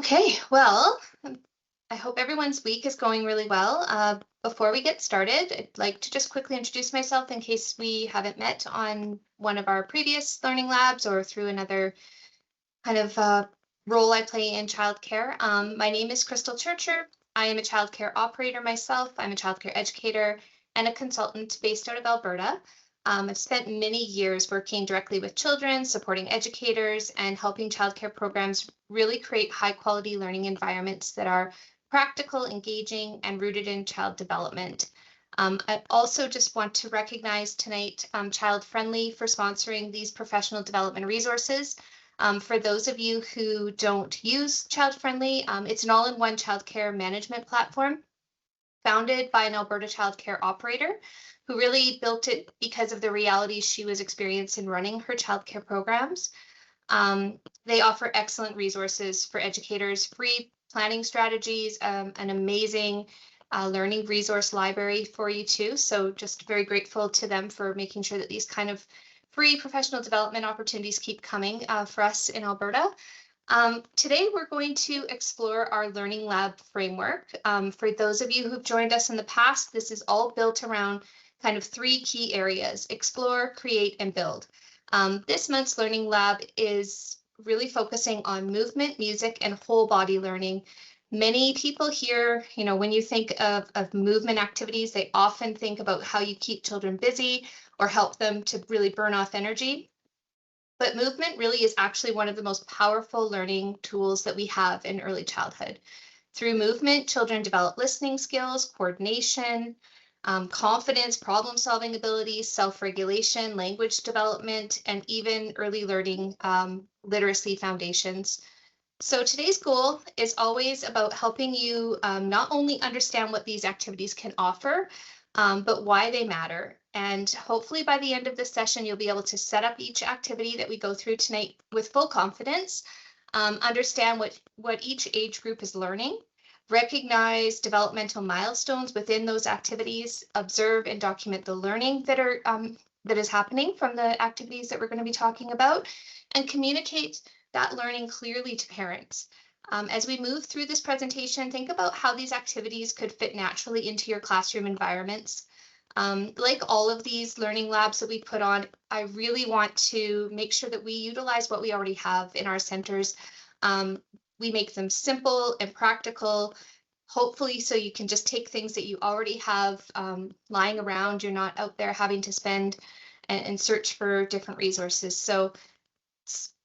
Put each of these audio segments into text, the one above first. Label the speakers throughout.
Speaker 1: Okay, well, I hope everyone's week is going really well. Before we get started, I'd like to just quickly introduce myself in case we haven't met on one of our previous learning labs or through another kind of role I play in childcare. My name is Crystal Churcher. I am a childcare operator myself. I'm a childcare educator and a consultant based out of Alberta. I've spent many years working directly with children, supporting educators, and helping childcare programs really create high quality learning environments that are practical, engaging, and rooted in child development. I also just want to recognize tonight ChildFriendly for sponsoring these professional development resources. For those of you who don't use ChildFriendly, it's an all-in-one childcare management platform founded by an Alberta childcare operator who really built it because of the realities she was experiencing running her childcare programs. They offer excellent resources for educators, free planning strategies, an amazing learning resource library for you too. So just very grateful to them for making sure that these kind of free professional development opportunities keep coming for us in Alberta. Today, we're going to explore our Learning Lab framework. For those of you who've joined us in the past, this is all built around kind of three key areas: explore, create, and build. This month's Learning Lab is really focusing on movement, music, and whole body learning. Many people here, when you think of movement activities, they often think about how you keep children busy or help them to really burn off energy. But movement really is actually one of the most powerful learning tools that we have in early childhood. Through movement, children develop listening skills, coordination, confidence, problem-solving abilities, self-regulation, language development, and even early learning literacy foundations. So today's goal is always about helping you not only understand what these activities can offer, but why they matter. And hopefully by the end of this session, you'll be able to set up each activity that we go through tonight with full confidence, understand what each age group is learning, recognize developmental milestones within those activities, observe and document the learning that is happening from the activities that we're going to be talking about, and communicate that learning clearly to parents. As we move through this presentation, think about how these activities could fit naturally into your classroom environments. Like all of these learning labs that we put on, I really want to make sure that we utilize what we already have in our centers. We make them simple and practical, hopefully so you can just take things that you already have lying around. You're not out there having to spend and search for different resources. So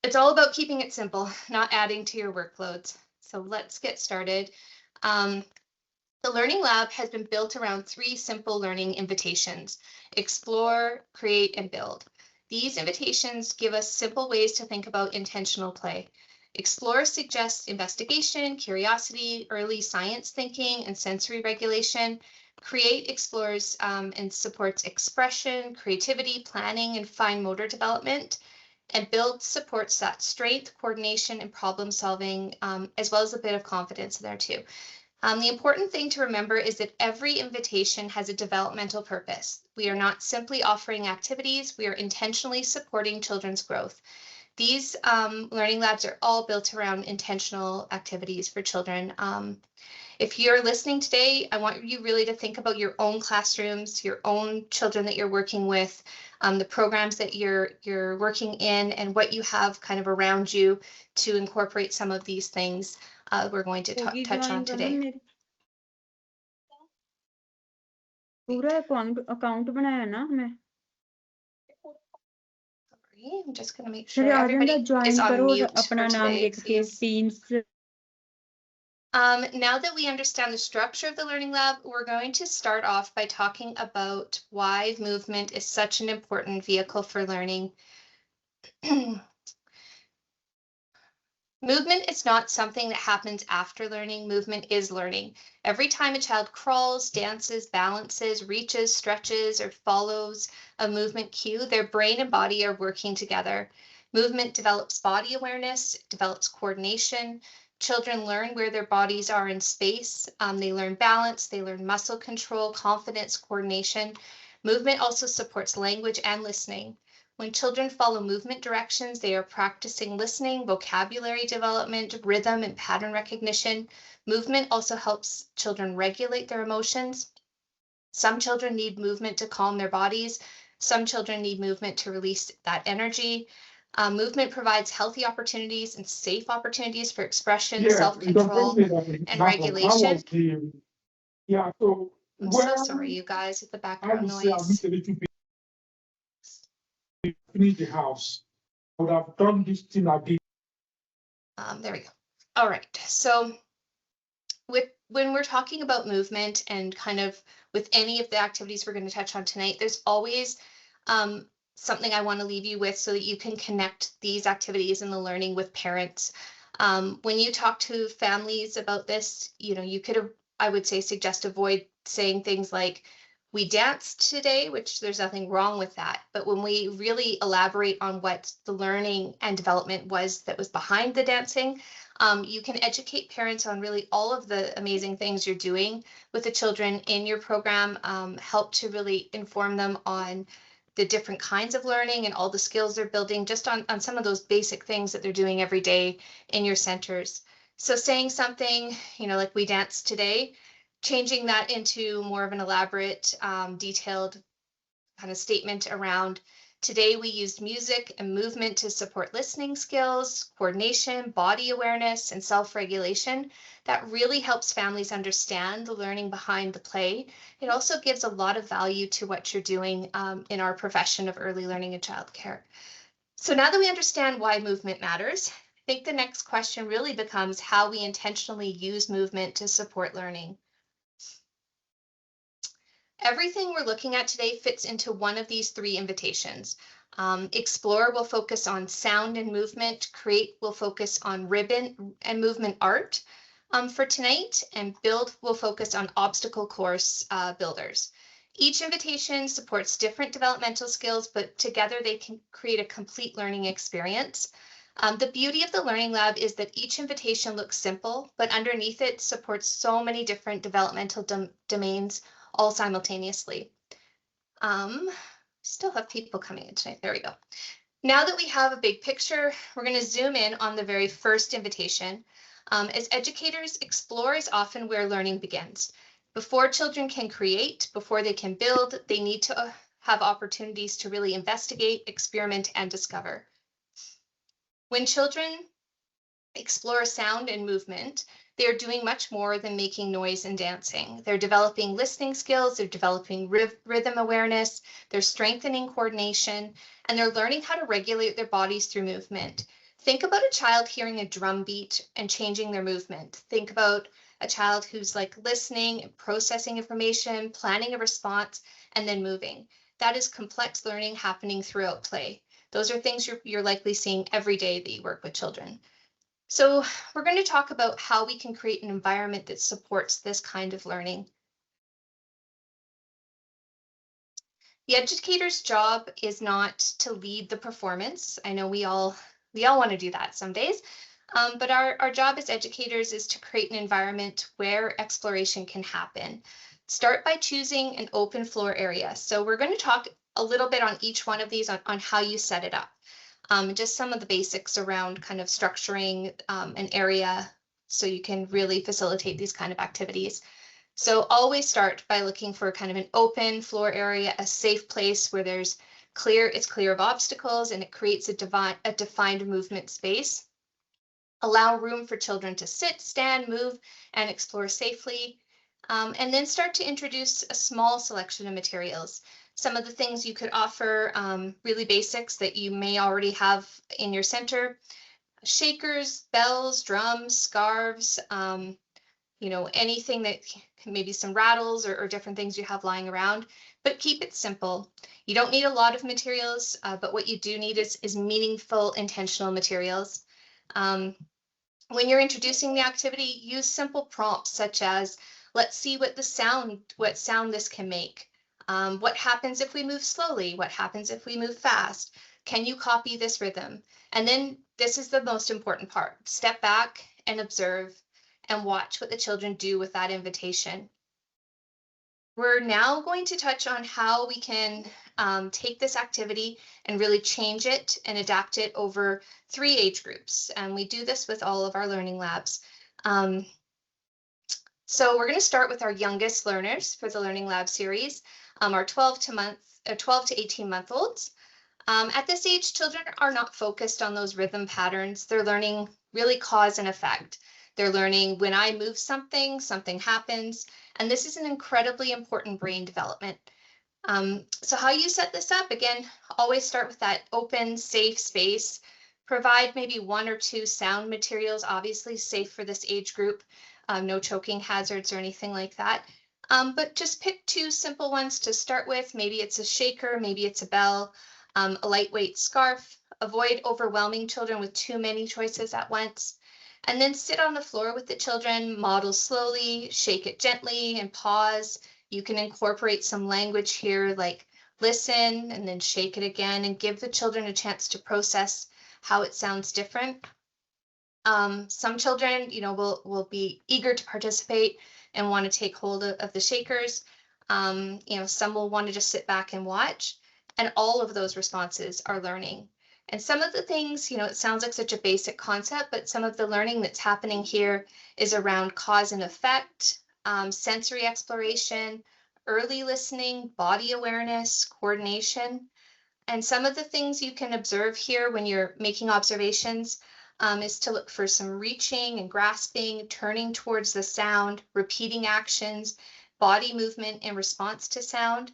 Speaker 1: it's all about keeping it simple, not adding to your workloads. So let's get started. The Learning Lab has been built around three simple learning invitations: explore, create, and build. These invitations give us simple ways to think about intentional play. Explore suggests investigation, curiosity, early science thinking, and sensory regulation. Create explores and supports expression, creativity, planning, and fine motor development. And build supports that strength, coordination, and problem solving, as well as a bit of confidence there too. The important thing to remember is that every invitation has a developmental purpose. We are not simply offering activities, we are intentionally supporting children's growth. These learning labs are all built around intentional activities for children. If you're listening today, I want you really to think about your own classrooms, your own children that you're working with, the programs that you're working in, and what you have kind of around you to incorporate some of these things we're going to touch on today.
Speaker 2: पूरा account बनाया ना मैं
Speaker 1: Sorry, I'm just going to make sure everybody is on mute
Speaker 2: अपना नाम लिख के Teams.
Speaker 1: Now that we understand the structure of the Learning Lab, we're going to start off by talking about why movement is such an important vehicle for learning. Movement is not something that happens after learning. Movement is learning. Every time a child crawls, dances, balances, reaches, stretches, or follows a movement cue, their brain and body are working together. Movement develops body awareness, develops coordination. Children learn where their bodies are in space. They learn balance, they learn muscle control, confidence, coordination. Movement also supports language and listening. When children follow movement directions, they are practicing listening, vocabulary development, rhythm, and pattern recognition. Movement also helps children regulate their emotions. Some children need movement to calm their bodies. Some children need movement to release that energy. Movement provides healthy opportunities and safe opportunities for expression, self-control, and regulation.
Speaker 3: So
Speaker 1: I'm so sorry, you guys, with the background noise.
Speaker 3: a little bit finish the house. I would have done this thing I did.
Speaker 1: There we go. All right. So when we're talking about movement and kind of with any of the activities we're going to touch on tonight, there's always something I want to leave you with so that you can connect these activities and the learning with parents. When you talk to families about this, you could, I would say, suggest avoid saying things like, we danced today, which there's nothing wrong with that. But when we really elaborate on what the learning and development was that was behind the dancing, you can educate parents on really all of the amazing things you're doing with the children in your program, help to really inform them on the different kinds of learning and all the skills they're building just on some of those basic things that they're doing every day in your centers. So saying something, like we danced today, changing that into more of an elaborate, detailed kind of statement around today we used music and movement to support listening skills, coordination, body awareness, and self-regulation. That really helps families understand the learning behind the play. It also gives a lot of value to what you're doing in our profession of early learning and childcare. So now that we understand why movement matters, I think the next question really becomes how we intentionally use movement to support learning. Everything we're looking at today fits into one of these three invitations. Explore will focus on sound and movement. Create will focus on ribbon and movement art for tonight. And build will focus on obstacle course builders. Each invitation supports different developmental skills, but together they can create a complete learning experience. The beauty of the Learning Lab is that each invitation looks simple, but underneath it supports so many different developmental domains all simultaneously. Still have people coming in tonight. There we go. Now that we have a big picture, we're going to zoom in on the very first invitation. As educators, explore is often where learning begins. Before children can create, before they can build, they need to have opportunities to really investigate, experiment, and discover. When children explore sound and movement, they are doing much more than making noise and dancing. They're developing listening skills, they're developing rhythm awareness, they're strengthening coordination, and they're learning how to regulate their bodies through movement. Think about a child hearing a drum beat and changing their movement. Think about a child who's listening, processing information, planning a response, and then moving. That is complex learning happening throughout play. Those are things you're likely seeing every day that you work with children. So we're going to talk about how we can create an environment that supports this kind of learning. The educator's job is not to lead the performance. I know we all want to do that some days, but our job as educators is to create an environment where exploration can happen. Start by choosing an open floor area. So we're going to talk a little bit on each one of these on how you set it up. Just some of the basics around kind of structuring an area so you can really facilitate these kind of activities. So always start by looking for kind of an open floor area, a safe place where it's clear of obstacles and it creates a defined movement space. Allow room for children to sit, stand, move, and explore safely. And then start to introduce a small selection of materials. Some of the things you could offer, really basics that you may already have in your center: shakers, bells, drums, scarves, anything that maybe some rattles or different things you have lying around, but keep it simple. You don't need a lot of materials, but what you do need is meaningful, intentional materials. When you're introducing the activity, use simple prompts such as, let's see what sound this can make. What happens if we move slowly? What happens if we move fast? Can you copy this rhythm? And then this is the most important part. Step back and observe and watch what the children do with that invitation. We're now going to touch on how we can take this activity and really change it and adapt it over 3 age groups. And we do this with all of our learning labs. So we're going to start with our youngest learners for the Learning Lab series, our 12 to 18 month olds. At this age, children are not focused on those rhythm patterns. They're learning really cause and effect. They're learning when I move something, something happens. And this is an incredibly important brain development. So how you set this up, again, always start with that open, safe space. Provide maybe 1 or 2 sound materials, obviously safe for this age group. No choking hazards or anything like that. But just pick 2 simple ones to start with. Maybe it's a shaker, maybe it's a bell, a lightweight scarf. Avoid overwhelming children with too many choices at once. And then sit on the floor with the children, model slowly, shake it gently and pause. You can incorporate some language here like listen and then shake it again and give the children a chance to process how it sounds different. Some children, will be eager to participate and want to take hold of the shakers. Some will want to just sit back and watch, and all of those responses are learning. And some of the things, it sounds like such a basic concept, but some of the learning that's happening here is around cause and effect, sensory exploration, early listening, body awareness, coordination. And some of the things you can observe here when you're making observations is to look for some reaching and grasping, turning towards the sound, repeating actions, body movement in response to sound.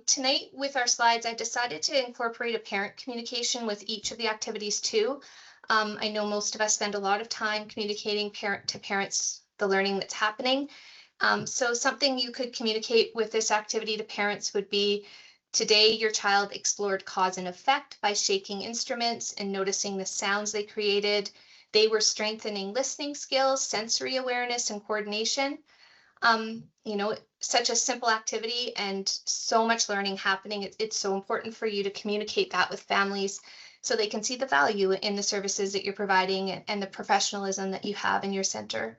Speaker 1: Tonight with our slides, I decided to incorporate a parent communication with each of the activities too. I know most of us spend a lot of time communicating parent to parents the learning that's happening. So something you could communicate with this activity to parents would be, today your child explored cause and effect by shaking instruments and noticing the sounds they created. They were strengthening listening skills, sensory awareness, and coordination. Such a simple activity and so much learning happening. It's so important for you to communicate that with families so they can see the value in the services that you're providing and the professionalism that you have in your center.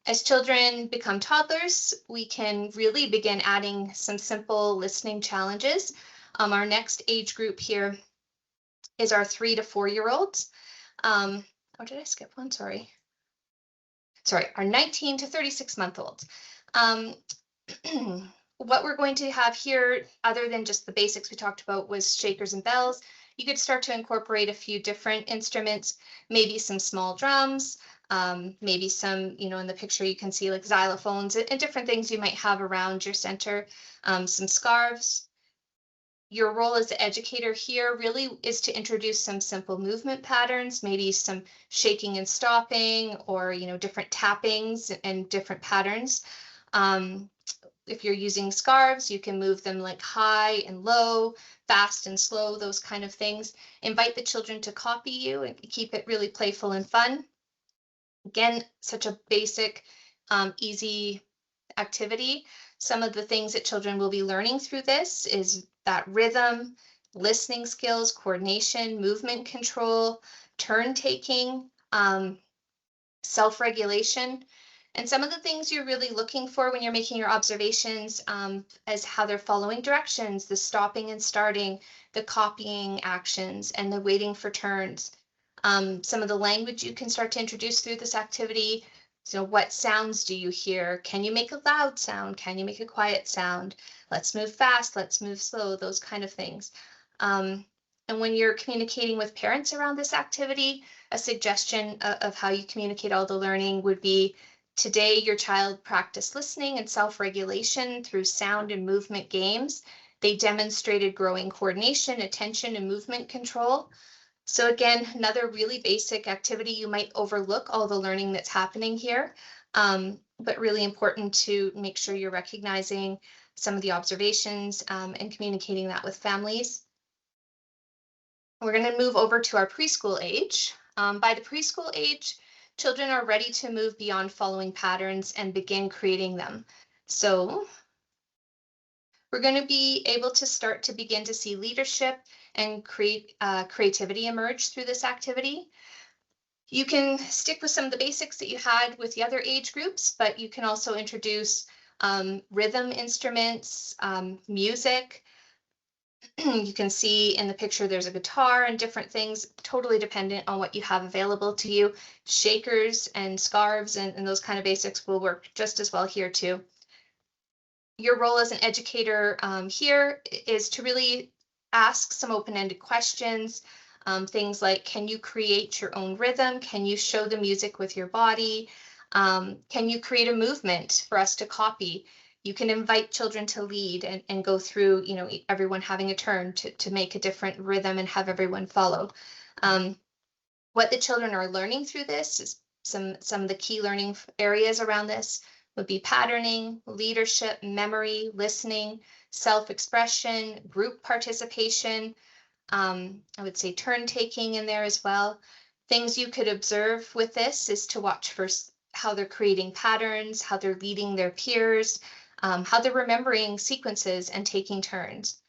Speaker 1: As children become toddlers, we can really begin adding some simple listening challenges. Our next age group here is our 3 to 4-year-olds. Did I skip one? Sorry, our 19 to 36-month-olds. What we're going to have here, other than just the basics we talked about, was shakers and bells. You could start to incorporate a few different instruments, maybe some small drums, maybe some, in the picture you can see like xylophones and different things you might have around your center, some scarves. Your role as the educator here really is to introduce some simple movement patterns, maybe some shaking and stopping, or, different tappings and different patterns. If you're using scarves, you can move them like high and low, fast and slow, those kind of things. Invite the children to copy you and keep it really playful and fun. Again, such a basic, easy activity. Some of the things that children will be learning through this is that rhythm, listening skills, coordination, movement control, turn taking, self-regulation. And some of the things you're really looking for when you're making your observations as how they're following directions, the stopping and starting, the copying actions, and the waiting for turns. Some of the language you can start to introduce through this activity. So what sounds do you hear? Can you make a loud sound? Can you make a quiet sound? Let's move fast, let's move slow, those kind of things. And when you're communicating with parents around this activity, a suggestion of how you communicate all the learning would be, today your child practiced listening and self-regulation through sound and movement games. They demonstrated growing coordination, attention, and movement control. So again, another really basic activity. You might overlook all the learning that's happening here, but really important to make sure you're recognizing some of the observations and communicating that with families. We're going to move over to our preschool age. By the preschool age, children are ready to move beyond following patterns and begin creating them. So we're going to be able to start to begin to see leadership and creativity emerge through this activity. You can stick with some of the basics that you had with the other age groups, but you can also introduce rhythm instruments, music, You can see in the picture there's a guitar and different things, totally dependent on what you have available to you. Shakers and scarves and those kind of basics will work just as well here too. Your role as an educator here is to really ask some open-ended questions. Things like, can you create your own rhythm? Can you show the music with your body? Can you create a movement for us to copy? You can invite children to lead and go through, everyone having a turn to make a different rhythm and have everyone follow. What the children are learning through this is some of the key learning areas around this would be patterning, leadership, memory, listening, self-expression, group participation. I would say turn taking in there as well. Things you could observe with this is to watch for how they're creating patterns, how they're leading their peers, how they're remembering sequences and taking turns.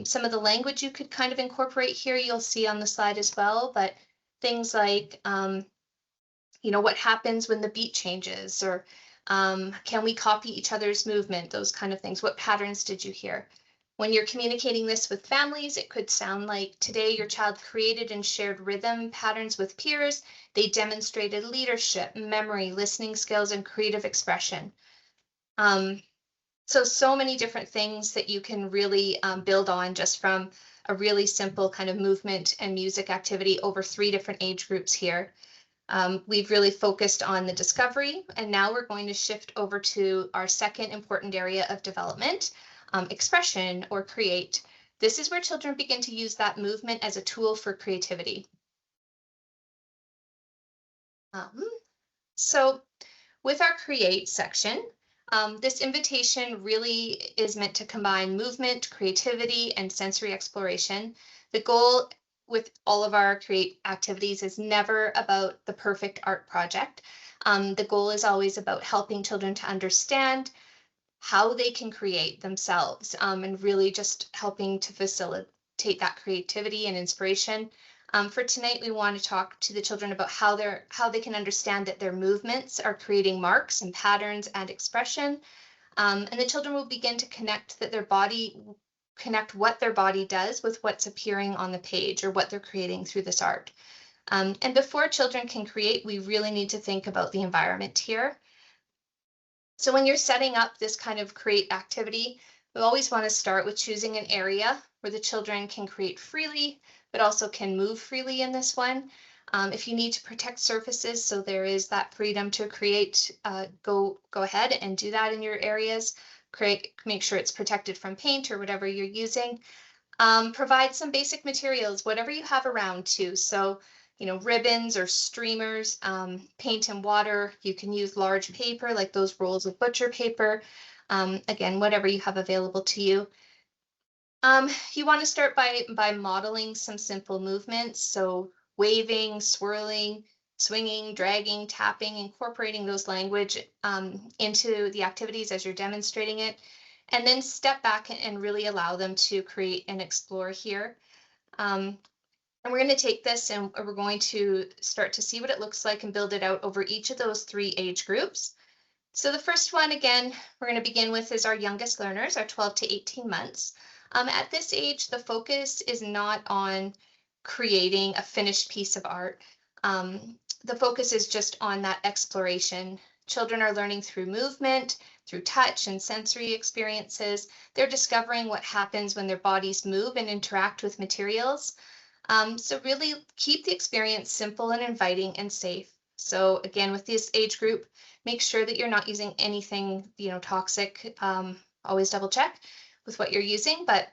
Speaker 1: Some of the language you could kind of incorporate here, you'll see on the slide as well, but things like, what happens when the beat changes, or can we copy each other's movement, those kind of things. What patterns did you hear? When you're communicating this with families, it could sound like today your child created and shared rhythm patterns with peers. They demonstrated leadership, memory, listening skills, and creative expression. So many different things that you can really build on just from a really simple kind of movement and music activity over 3 different age groups here. We've really focused on the discovery, and now we're going to shift over to our second important area of development, expression or create. This is where children begin to use that movement as a tool for creativity. So with our create section, this invitation really is meant to combine movement, creativity, and sensory exploration. The goal with all of our create activities is never about the perfect art project. The goal is always about helping children to understand how they can create themselves, and really just helping to facilitate that creativity and inspiration. For tonight, we want to talk to the children about how they can understand that their movements are creating marks and patterns and expression. And the children will begin to connect what their body does with what's appearing on the page or what they're creating through this art. And before children can create, we really need to think about the environment here. So when you're setting up this kind of create activity, we always want to start with choosing an area where the children can create freely, but also can move freely in this one. If you need to protect surfaces, so there is that freedom to create, go ahead and do that in your areas. Make sure it's protected from paint or whatever you're using. Provide some basic materials, whatever you have around too. So, ribbons or streamers, paint and water. You can use large paper like those rolls of butcher paper. Again, whatever you have available to you. You want to start by modeling some simple movements. So waving, swirling, swinging, dragging, tapping, incorporating those language into the activities as you're demonstrating it. And then step back and really allow them to create and explore here. And we're going to take this and we're going to start to see what it looks like and build it out over each of those 3 age groups. So the first one, again, we're going to begin with is our youngest learners, our 12 to 18 months. At this age, the focus is not on creating a finished piece of art. The focus is just on that exploration. Children are learning through movement, through touch and sensory experiences. They're discovering what happens when their bodies move and interact with materials. So really keep the experience simple and inviting and safe. So again, with this age group, make sure that you're not using anything, toxic. Always double check with what you're using, but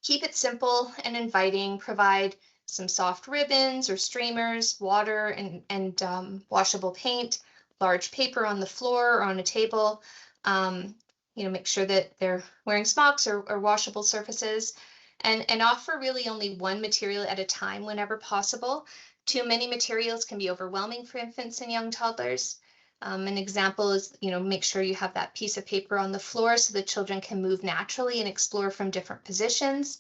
Speaker 1: keep it simple and inviting. Provide some soft ribbons or streamers, water and washable paint, large paper on the floor or on a table. Make sure that they're wearing smocks or washable surfaces, and offer really only one material at a time whenever possible. Too many materials can be overwhelming for infants and young toddlers. An example is, make sure you have that piece of paper on the floor so the children can move naturally and explore from different positions.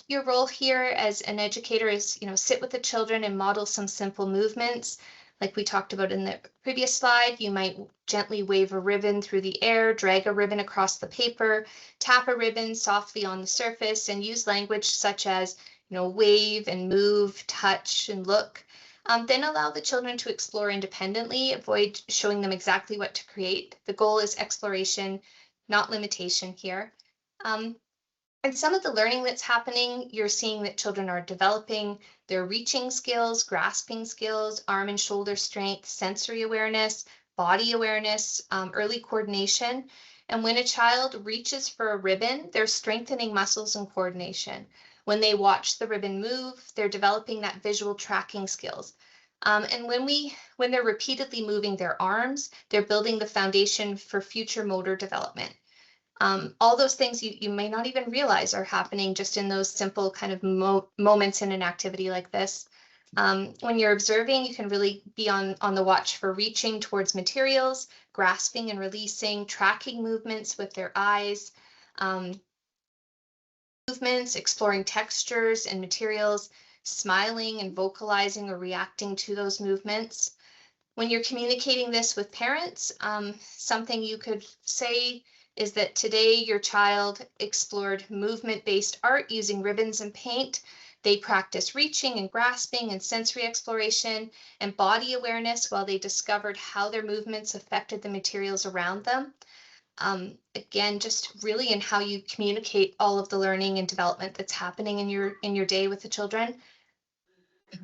Speaker 1: Your role here as an educator is, sit with the children and model some simple movements. Like we talked about in the previous slide, you might gently wave a ribbon through the air, drag a ribbon across the paper, tap a ribbon softly on the surface, and use language such as, wave and move, touch and look. Then allow the children to explore independently, avoid showing them exactly what to create. The goal is exploration, not limitation here. And some of the learning that's happening, you're seeing that children are developing their reaching skills, grasping skills, arm and shoulder strength, sensory awareness, body awareness, early coordination. And when a child reaches for a ribbon, they're strengthening muscles and coordination. When they watch the ribbon move, they're developing that visual tracking skills. And when they're repeatedly moving their arms, they're building the foundation for future motor development. All those things you may not even realize are happening just in those simple kind of moments in an activity like this. When you're observing, you can really be on the watch for reaching towards materials, grasping and releasing, tracking movements with their eyes, movements, exploring textures and materials, smiling and vocalizing or reacting to those movements. When you're communicating this with parents, something you could say is that today your child explored movement-based art using ribbons and paint. They practiced reaching and grasping and sensory exploration and body awareness while they discovered how their movements affected the materials around them. Again, just really in how you communicate all of the learning and development that's happening in your day with the children.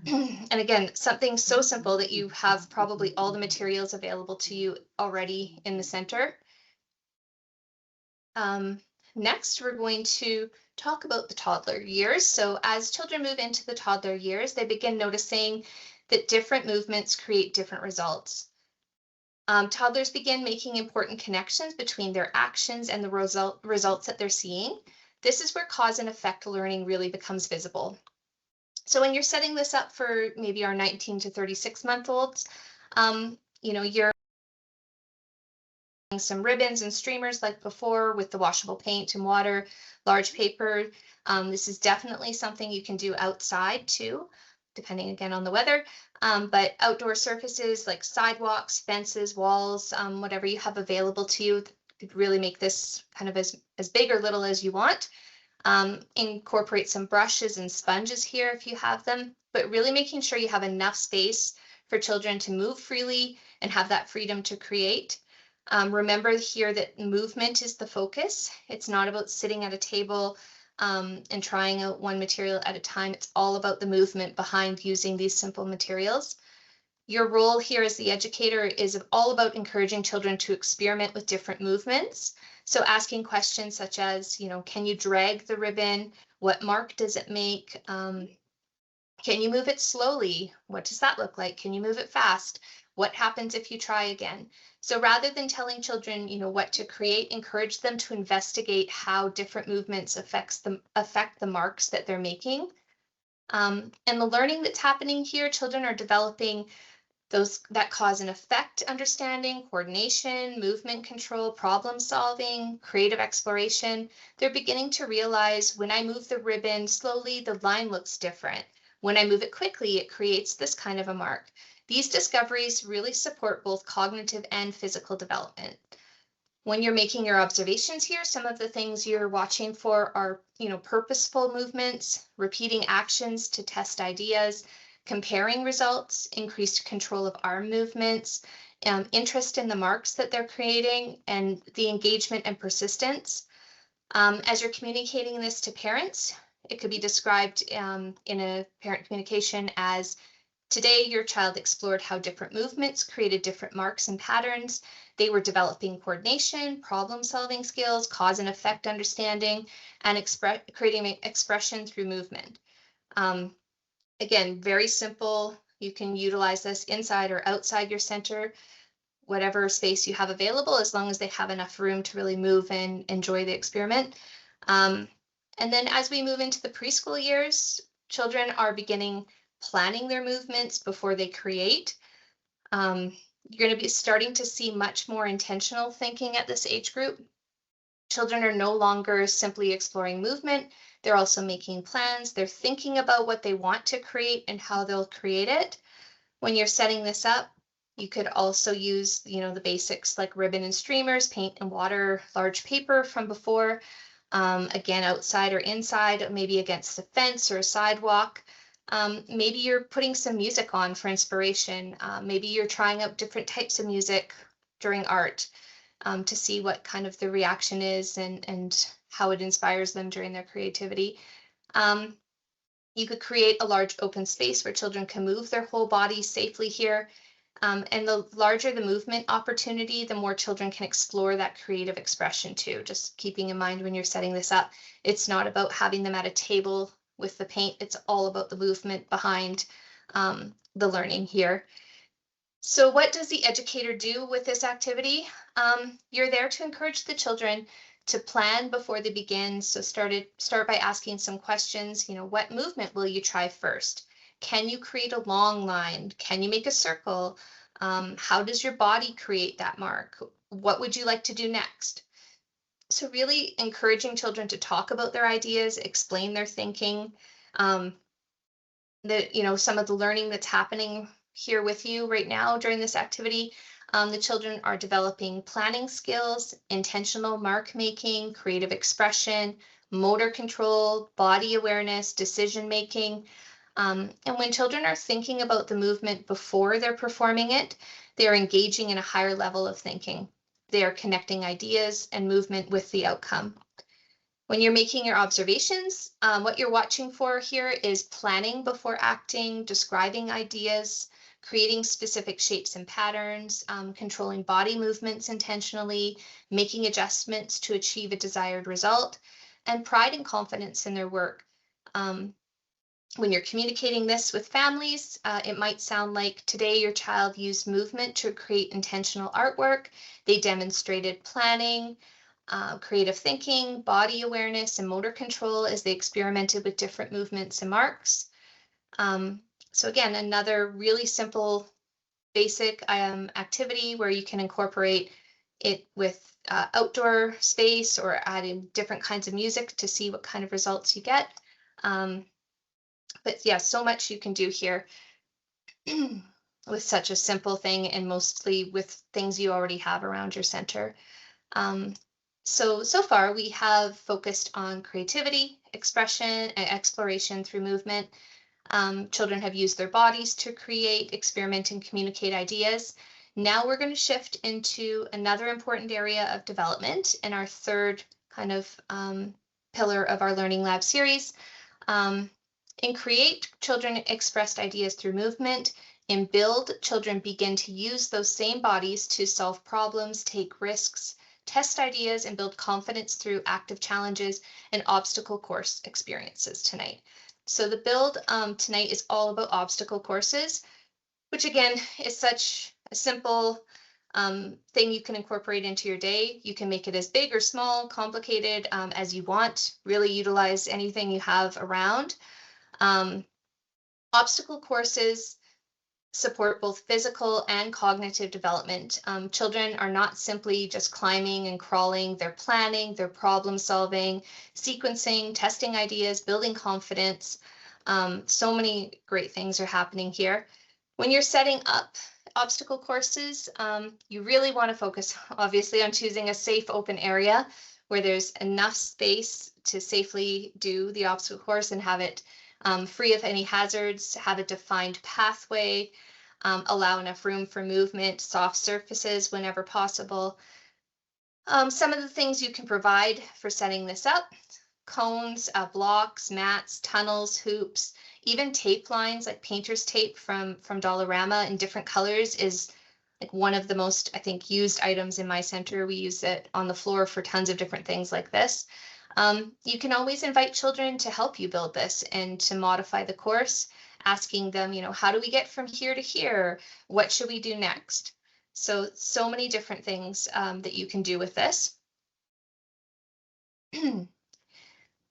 Speaker 1: And again, something so simple that you have probably all the materials available to you already in the center. Next, we're going to talk about the toddler years. So as children move into the toddler years, they begin noticing that different movements create different results. Toddlers begin making important connections between their actions and the results that they're seeing. This is where cause and effect learning really becomes visible. So when you're setting this up for maybe our 19 to 36-month-olds, you're some ribbons and streamers like before with the washable paint and water, large paper. This is definitely something you can do outside too, depending again on the weather. But outdoor surfaces like sidewalks, fences, walls, whatever you have available to you could really make this kind of as big or little as you want. Incorporate some brushes and sponges here if you have them, but really making sure you have enough space for children to move freely and have that freedom to create. Remember here that movement is the focus. It's not about sitting at a table and trying out one material at a time. It's all about the movement behind using these simple materials. Your role here as the educator is all about encouraging children to experiment with different movements. So asking questions such as, can you drag the ribbon? What mark does it make? Can you move it slowly? What does that look like? Can you move it fast? What happens if you try again? So rather than telling children, what to create, encourage them to investigate how different movements affect the marks that they're making. And the learning that's happening here, children are developing that cause and effect understanding, coordination, movement control, problem solving, creative exploration. They're beginning to realize when I move the ribbon slowly, the line looks different. When I move it quickly, it creates this kind of a mark. These discoveries really support both cognitive and physical development. When you're making your observations here, some of the things you're watching for are, purposeful movements, repeating actions to test ideas, comparing results, increased control of arm movements, interest in the marks that they're creating, and the engagement and persistence. As you're communicating this to parents, it could be described in a parent communication as, today, your child explored how different movements created different marks and patterns. They were developing coordination, problem-solving skills, cause and effect understanding, and creating expression through movement. Again, very simple. You can utilize this inside or outside your center, whatever space you have available, as long as they have enough room to really move and enjoy the experiment. And then as we move into the preschool years, children are beginning planning their movements before they create. You're going to be starting to see much more intentional thinking at this age group. Children are no longer simply exploring movement. They're also making plans. They're thinking about what they want to create and how they'll create it. When you're setting this up, you could also use, the basics like ribbon and streamers, paint and water, large paper from before, again, outside or inside, maybe against the fence or a sidewalk. Maybe you're putting some music on for inspiration. Maybe you're trying out different types of music during art to see what kind of the reaction is and how it inspires them during their creativity. You could create a large open space where children can move their whole body safely here. And the larger the movement opportunity, the more children can explore that creative expression too. Just keeping in mind when you're setting this up, it's not about having them at a table with the paint. It's all about the movement behind the learning here. So what does the educator do with this activity? You're there to encourage the children to plan before they begin. So start by asking some questions. What movement will you try first? Can you create a long line? Can you make a circle? How does your body create that mark? What would you like to do next? So really encouraging children to talk about their ideas, explain their thinking, some of the learning that's happening here with you right now during this activity. The children are developing planning skills, intentional mark making, creative expression, motor control, body awareness, decision making. And when children are thinking about the movement before they're performing it, they're engaging in a higher level of thinking. They are connecting ideas and movement with the outcome. When you're making your observations, what you're watching for here is planning before acting, describing ideas, creating specific shapes and patterns, controlling body movements intentionally, making adjustments to achieve a desired result, and pride and confidence in their work. When you're communicating this with families, it might sound like today your child used movement to create intentional artwork. They demonstrated planning, creative thinking, body awareness, and motor control as they experimented with different movements and marks. So again, another really simple, basic activity where you can incorporate it with outdoor space or add in different kinds of music to see what kind of results you get. But yeah, so much you can do here with such a simple thing and mostly with things you already have around your center. So far we have focused on creativity, expression, and exploration through movement. Children have used their bodies to create, experiment, and communicate ideas. Now we're going to shift into another important area of development in our third kind of pillar of our Learning Lab series. In Create, children expressed ideas through movement. In Build, children begin to use those same bodies to solve problems, take risks, test ideas, and build confidence through active challenges and obstacle course experiences tonight. So the Build tonight is all about obstacle courses, which again is such a simple thing you can incorporate into your day. You can make it as big or small, complicated as you want. Really utilize anything you have around. Obstacle courses support both physical and cognitive development. Children are not simply just climbing and crawling, they're planning, they're problem solving, sequencing, testing ideas, building confidence. So many great things are happening here. When you're setting up obstacle courses, you really want to focus obviously on choosing a safe open area where there's enough space to safely do the obstacle course and have it free of any hazards, have a defined pathway, allow enough room for movement, soft surfaces whenever possible. Some of the things you can provide for setting this up: cones, blocks, mats, tunnels, hoops, even tape lines like painter's tape from Dollarama in different colors is like one of the most, I think, used items in my center. We use it on the floor for tons of different things like this. You can always invite children to help you build this and to modify the course, asking them, how do we get from here to here? What should we do next? So many different things that you can do with this.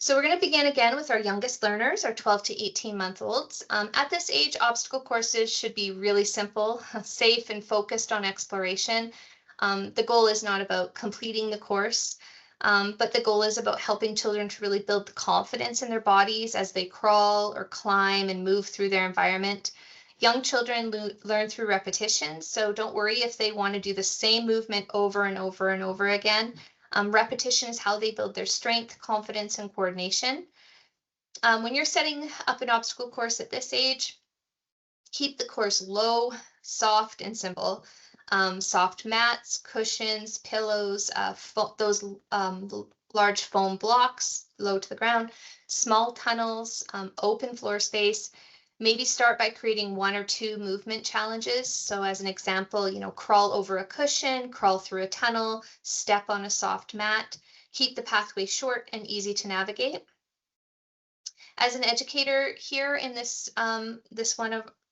Speaker 1: So we're going to begin again with our youngest learners, our 12 to 18-month-olds. At this age, obstacle courses should be really simple, safe, and focused on exploration. The goal is not about completing the course, but the goal is about helping children to really build the confidence in their bodies as they crawl or climb and move through their environment. Young children learn through repetition, so don't worry if they want to do the same movement over and over and over again. Repetition is how they build their strength, confidence, and coordination. When you're setting up an obstacle course at this age, keep the course low, soft, and simple. Soft mats, cushions, pillows, those large foam blocks low to the ground, small tunnels, open floor space. Maybe start by creating 1 or 2 movement challenges. So as an example, crawl over a cushion, crawl through a tunnel, step on a soft mat. Keep the pathway short and easy to navigate. As an educator here in this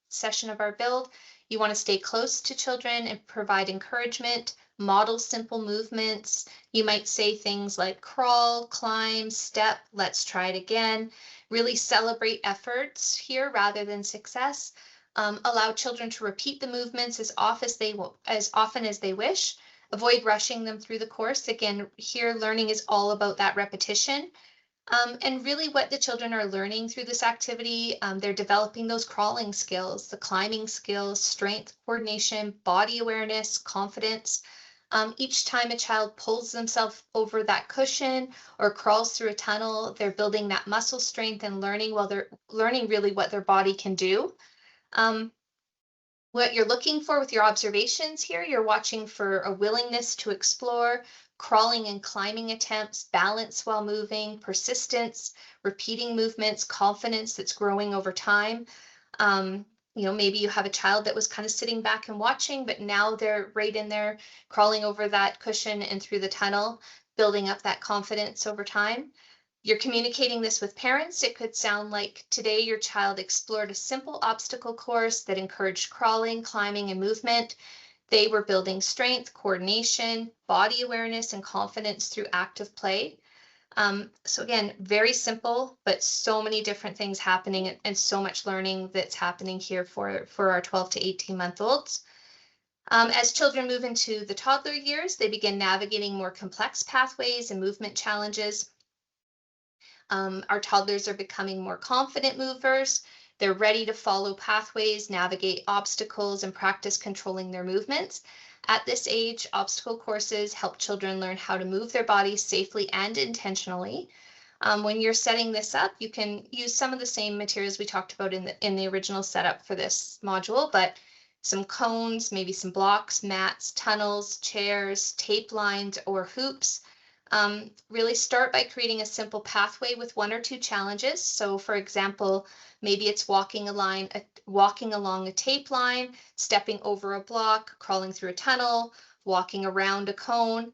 Speaker 1: session of our build, you want to stay close to children and provide encouragement, model simple movements. You might say things like crawl, climb, step, let's try it again. Really celebrate efforts here rather than success. Allow children to repeat the movements as often as they wish. Avoid rushing them through the course. Again, here learning is all about that repetition. And really what the children are learning through this activity, they're developing those crawling skills, the climbing skills, strength, coordination, body awareness, confidence. Each time a child pulls themselves over that cushion or crawls through a tunnel, they're building that muscle strength and learning while they're learning really what their body can do. What you're looking for with your observations here, you're watching for a willingness to explore, crawling and climbing attempts, balance while moving, persistence, repeating movements, confidence that's growing over time. Maybe you have a child that was kind of sitting back and watching, but now they're right in there crawling over that cushion and through the tunnel, building up that confidence over time. You're communicating this with parents. It could sound like today your child explored a simple obstacle course that encouraged crawling, climbing, and movement. They were building strength, coordination, body awareness, and confidence through active play. So again, very simple, but so many different things happening and so much learning that's happening here for our 12 to 18-month-olds. As children move into the toddler years, they begin navigating more complex pathways and movement challenges. Our toddlers are becoming more confident movers. They're ready to follow pathways, navigate obstacles, and practice controlling their movements. At this age, obstacle courses help children learn how to move their bodies safely and intentionally. When you're setting this up, you can use some of the same materials we talked about in the original setup for this module, but some cones, maybe some blocks, mats, tunnels, chairs, tape lines, or hoops. Really start by creating a simple pathway with 1 or 2 challenges. So for example, maybe it's walking along a tape line, stepping over a block, crawling through a tunnel, walking around a cone.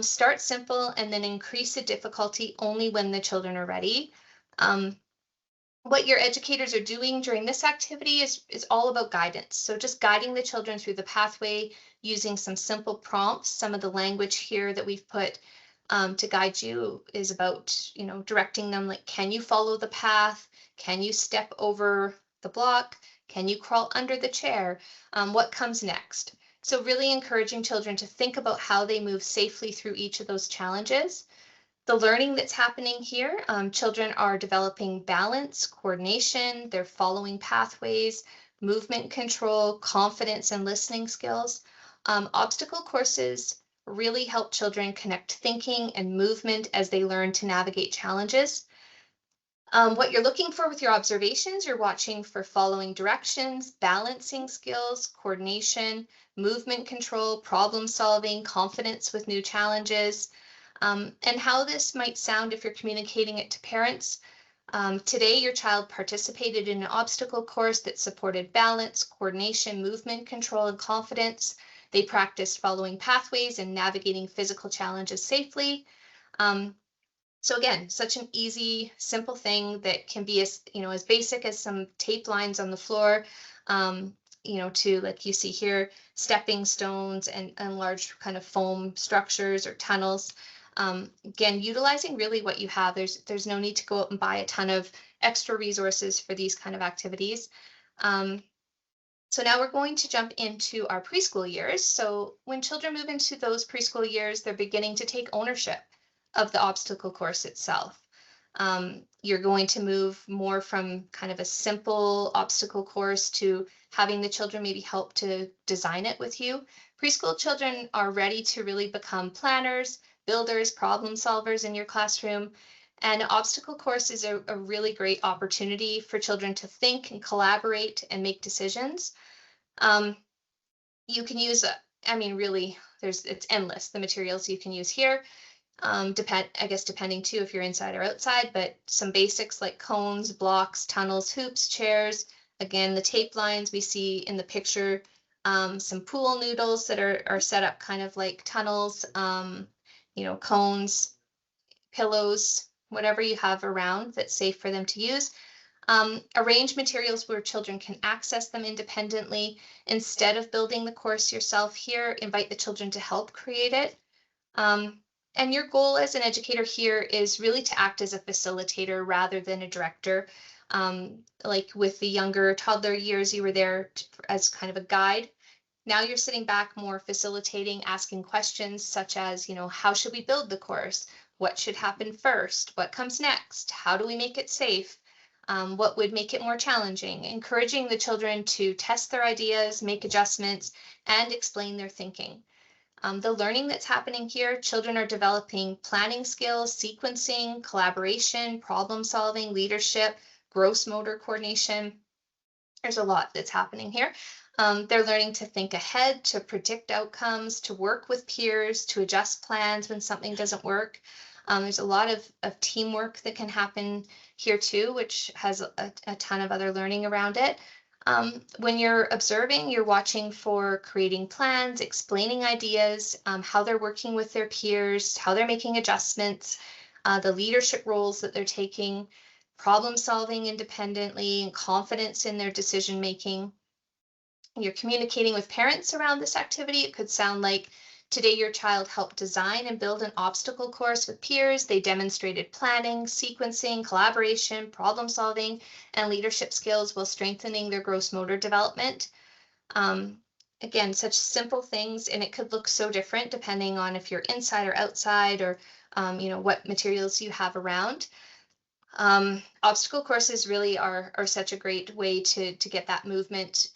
Speaker 1: Start simple and then increase the difficulty only when the children are ready. What your educators are doing during this activity is all about guidance. So just guiding the children through the pathway using some simple prompts. Some of the language here that we've put to guide you is about, directing them like, can you follow the path? Can you step over the block? Can you crawl under the chair? What comes next? So really encouraging children to think about how they move safely through each of those challenges. The learning that's happening here, children are developing balance, coordination, they're following pathways, movement control, confidence, and listening skills. Obstacle courses really help children connect thinking and movement as they learn to navigate challenges. What you're looking for with your observations, you're watching for following directions, balancing skills, coordination, movement control, problem solving, confidence with new challenges, and how this might sound if you're communicating it to parents. Today, your child participated in an obstacle course that supported balance, coordination, movement control, and confidence. They practiced following pathways and navigating physical challenges safely. So again, such an easy, simple thing that can be as basic as some tape lines on the floor, to, like you see here, stepping stones and large kind of foam structures or tunnels. Again, utilizing really what you have. There's no need to go out and buy a ton of extra resources for these kind of activities. So now we're going to jump into our preschool years. So when children move into those preschool years, they're beginning to take ownership of the obstacle course itself. You're going to move more from kind of a simple obstacle course to having the children maybe help to design it with you. Preschool children are ready to really become planners, builders, problem solvers in your classroom. And obstacle course is a really great opportunity for children to think and collaborate and make decisions. You can use, I mean, really, it's endless, the materials you can use here. I guess depending too if you're inside or outside, but some basics like cones, blocks, tunnels, hoops, chairs. Again, the tape lines we see in the picture, some pool noodles that are set up kind of like tunnels, cones, pillows, whatever you have around that's safe for them to use. Arrange materials where children can access them independently. Instead of building the course yourself here, invite the children to help create it. And your goal as an educator here is really to act as a facilitator rather than a director. Like with the younger toddler years, you were there as kind of a guide. Now you're sitting back more facilitating, asking questions such as, how should we build the course? What should happen first? What comes next? How do we make it safe? What would make it more challenging? Encouraging the children to test their ideas, make adjustments, and explain their thinking. The learning that's happening here, children are developing planning skills, sequencing, collaboration, problem solving, leadership, gross motor coordination. There's a lot that's happening here. They're learning to think ahead, to predict outcomes, to work with peers, to adjust plans when something doesn't work. There's a lot of teamwork that can happen here too, which has a ton of other learning around it. When you're observing, you're watching for creating plans, explaining ideas, how they're working with their peers, how they're making adjustments, the leadership roles that they're taking, problem solving independently, and confidence in their decision making. You're communicating with parents around this activity. It could sound like, today your child helped design and build an obstacle course with peers. They demonstrated planning, sequencing, collaboration, problem solving, and leadership skills while strengthening their gross motor development. Again, such simple things, and it could look so different depending on if you're inside or outside, or what materials you have around. Obstacle courses really are such a great way to get that movement,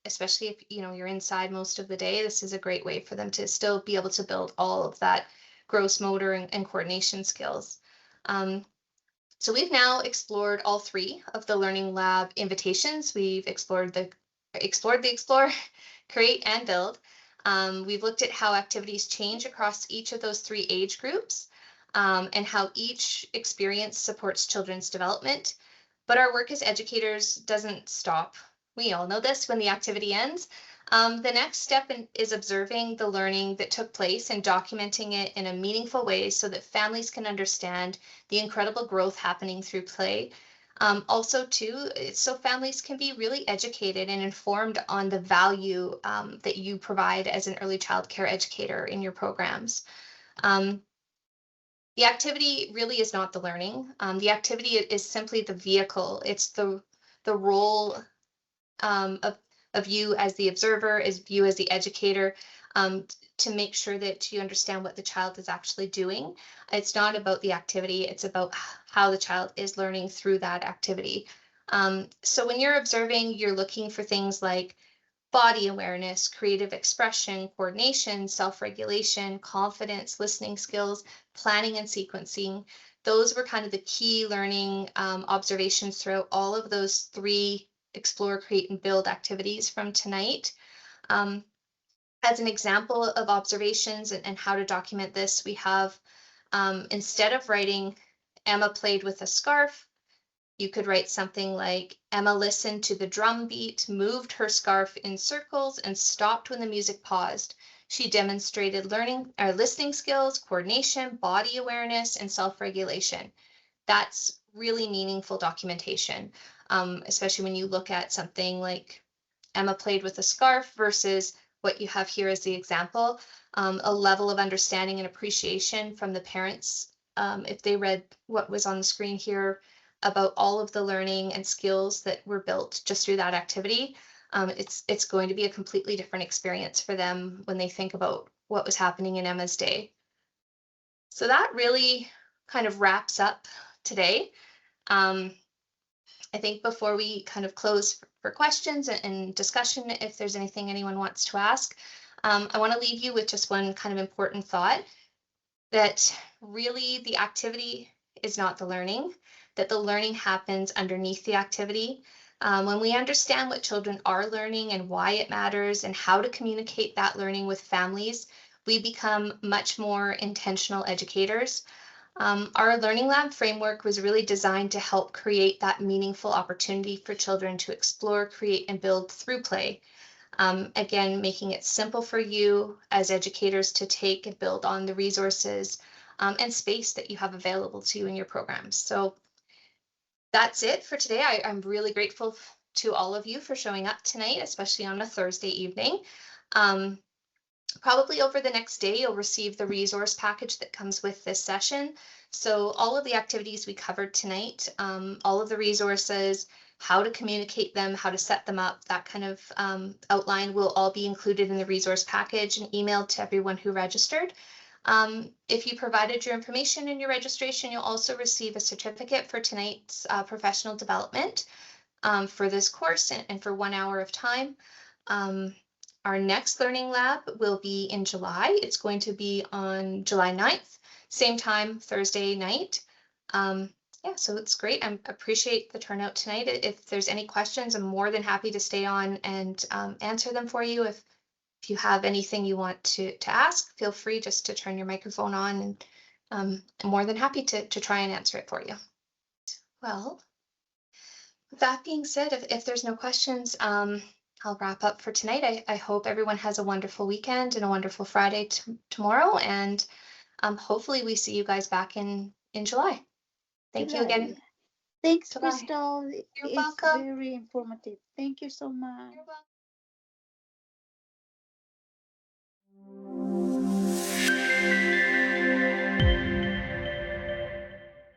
Speaker 1: especially if you're inside most of the day. This is a great way for them to still be able to build all of that gross motor and coordination skills. So we've now explored all three of the Learning Lab invitations. We've explored the explore, create, and build. We've looked at how activities change across each of those three age groups, and how each experience supports children's development. But our work as educators doesn't stop. We all know this when the activity ends. The next step is observing the learning that took place and documenting it in a meaningful way so that families can understand the incredible growth happening through play. Also, too, so families can be really educated and informed on the value that you provide as an early child care educator in your programs. The activity really is not the learning. The activity is simply the vehicle. It's the role of you as the observer, as you as the educator, to make sure that you understand what the child is actually doing. It's not about the activity, it's about how the child is learning through that activity. So when you're observing, you're looking for things like body awareness, creative expression, coordination, self-regulation, confidence, listening skills, planning and sequencing. Those were kind of the key learning observations throughout all of those three explore, create, and build activities from tonight. As an example of observations and how to document this, we have, instead of writing Emma played with a scarf, you could write something like Emma listened to the drum beat, moved her scarf in circles, and stopped when the music paused. She demonstrated listening skills, coordination, body awareness, and self-regulation. That's really meaningful documentation, especially when you look at something like Emma played with a scarf versus what you have here as the example. A level of understanding and appreciation from the parents, if they read what was on the screen here about all of the learning and skills that were built just through that activity, it's going to be a completely different experience for them when they think about what was happening in Emma's day. So that really kind of wraps up today. I think before we kind of close for questions and discussion, if there's anything anyone wants to ask, I want to leave you with just one kind of important thought, that really the activity is not the learning, that the learning happens underneath the activity. When we understand what children are learning and why it matters and how to communicate that learning with families, we become much more intentional educators. Our Learning Lab framework was really designed to help create that meaningful opportunity for children to explore, create, and build through play. Again, making it simple for you as educators to take and build on the resources and space that you have available to you in your programs. So that's it for today. I'm really grateful to all of you for showing up tonight, especially on a Thursday evening. Probably over the next day, you'll receive the resource package that comes with this session. So all of the activities we covered tonight, all of the resources, how to communicate them, how to set them up, that kind of outline will all be included in the resource package and emailed to everyone who registered. If you provided your information in your registration, you'll also receive a certificate for tonight's professional development for this course and for 1 hour of time. Our next Learning Lab will be in July. It's going to be on July 9th, same time, Thursday night. Yeah, so it's great. I appreciate the turnout tonight. If there's any questions, I'm more than happy to stay on and answer them for you. If you have anything you want to ask, feel free just to turn your microphone on, and I'm more than happy to try and answer it for you. Well, with that being said, if there's no questions, I'll wrap up for tonight. I hope everyone has a wonderful weekend and a wonderful Friday tomorrow, and hopefully we see you guys back in July. Thank you again.
Speaker 4: Thanks,
Speaker 1: July.
Speaker 4: Crystal.
Speaker 1: You're
Speaker 4: It's
Speaker 1: welcome.
Speaker 4: very informative. Thank you so much.
Speaker 1: You're welcome.